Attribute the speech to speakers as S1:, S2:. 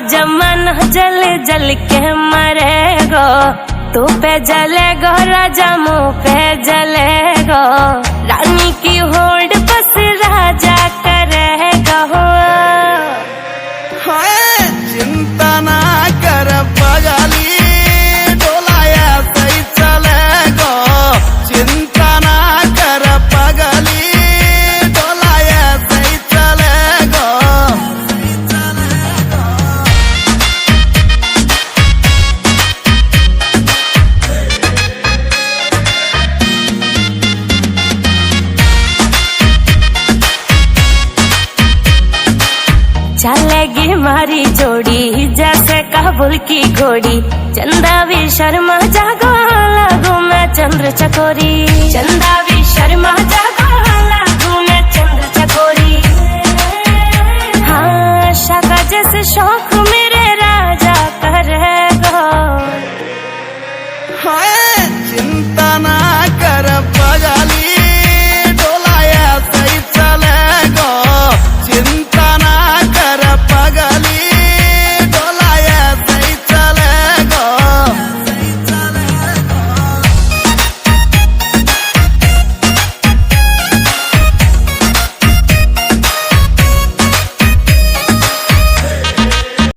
S1: जमन जल जल के मरेगो, तू पे जलेगो राजा मुँह पे जलेगो, रानी की होड़ बस राजा करेगा।
S2: चिंता ना कर पगली, डोलाया सही चलेगो, चिंता ना कर पगली, डोलाया सही चलेगो।
S1: चलेगी मारी जोड़ी जैसे काबुल की घोड़ी, चंदा भी शर्मा जागो लगू मैं चंद्र चकोरी, चंदा भी शर्मा जागो